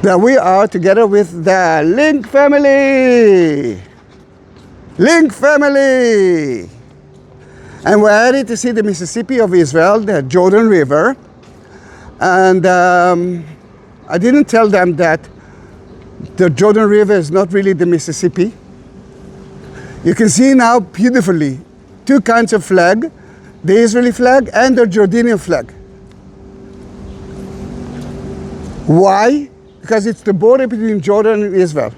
That we are together with the Link family. Link family. And we're headed to see the Mississippi of Israel, the Jordan River. And I didn't tell them that the Jordan River is not really the Mississippi. You can see now beautifully two kinds of flag, the Israeli flag and the Jordanian flag. Why? Because it's the border between Jordan and Israel.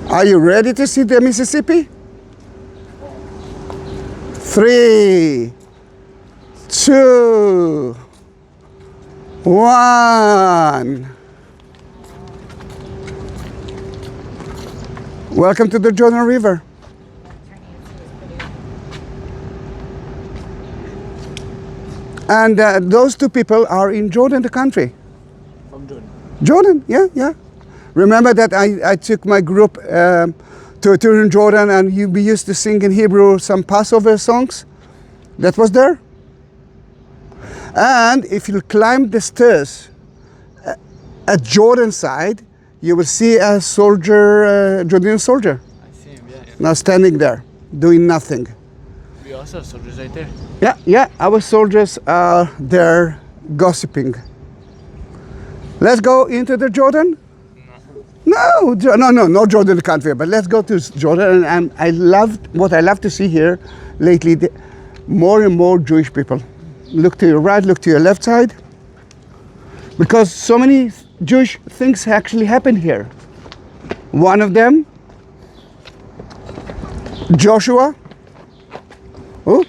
Are you ready to see the Mississippi? 3, 2, 1. Welcome to the Jordan River. And those two people are in Jordan, the country. From Jordan? Jordan, yeah. Remember that I took my group to a tour in Jordan, and we used to sing in Hebrew some Passover songs. That was there. And if you climb the stairs at Jordan side, you will see a soldier, Jordanian soldier. I see him, yeah. Now standing there, doing nothing. We also have soldiers right there. Yeah, our soldiers are there gossiping. Let's go into the Jordan? No, not Jordan country, but let's go to Jordan. And what I love to see here lately, more and more Jewish people. Look to your right, look to your left side. Because so many Jewish things actually happen here. One of them, Joshua. Oh,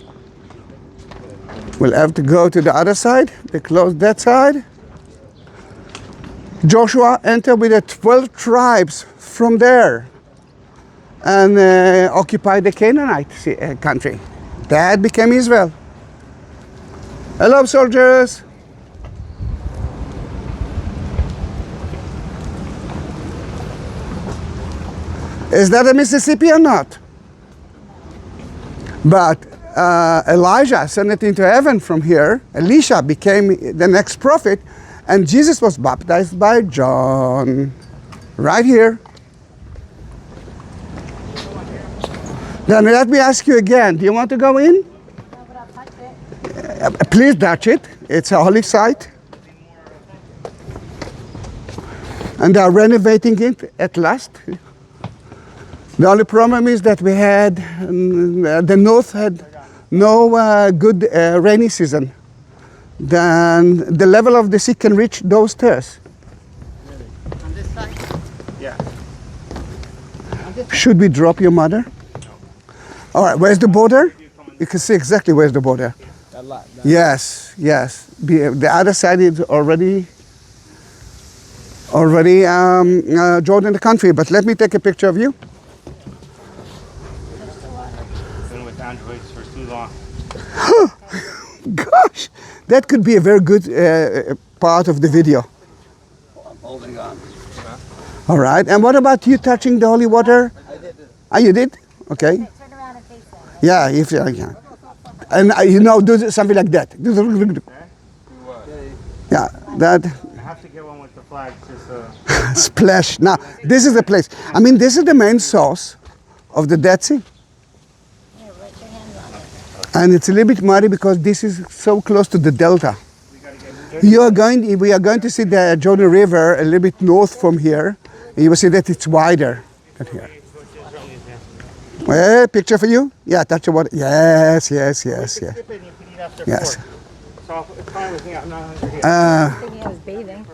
we'll have to go to the other side. They closed that side. Joshua entered with the 12 tribes from there and occupied the Canaanite country. That became Israel. Hello, soldiers. Is that a Mississippi or not? But Elijah ascended into heaven from here. Elisha became the next prophet, and Jesus was baptized by John. Right here. Then let me ask you again, do you want to go in? Please touch it. It's a holy site. And they are renovating it at last. The only problem is that we had, the north had no good rainy season. Then the level of the sea can reach those stairs. On this side? Yeah. Should we drop your mother? No. All right, where's the border? You can see exactly where's the border. Yes. The other side is already Jordan the country, but let me take a picture of you. Been with androids for too long. Gosh, that could be a very good part of the video. I'm holding on. All right, and what about you touching the holy water? I did. Oh, you did? Okay. Turn around and face them. Yeah, if yeah. And do something like that. Yeah, that. I have to get one with the flag. Just, Splash. Now, this is the place. I mean, this is the main source of the Dead Sea. Here, put your hands on it. And it's a little bit muddy because this is so close to the delta. We are going to see the Jordan River a little bit north from here. And you will see that it's wider than here. Picture for you? Yeah, touch the water. Yes. Yes. So it's fine with me. I'm not under here. Thinking I was bathing.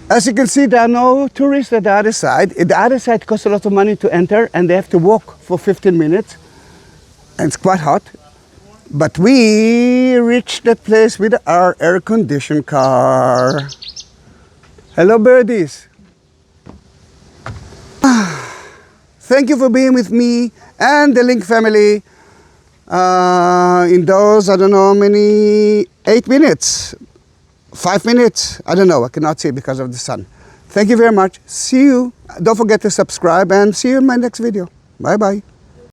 As you can see, there are no tourists at the other side. The other side costs a lot of money to enter, and they have to walk for 15 minutes. And it's quite hot. But we reached that place with our air-conditioned car. Hello, birdies. Thank you for being with me and the Link family in those, I don't know how many, 8 minutes, 5 minutes, I don't know, I cannot see because of the sun. Thank you very much. See you. Don't forget to subscribe and see you in my next video. Bye-bye.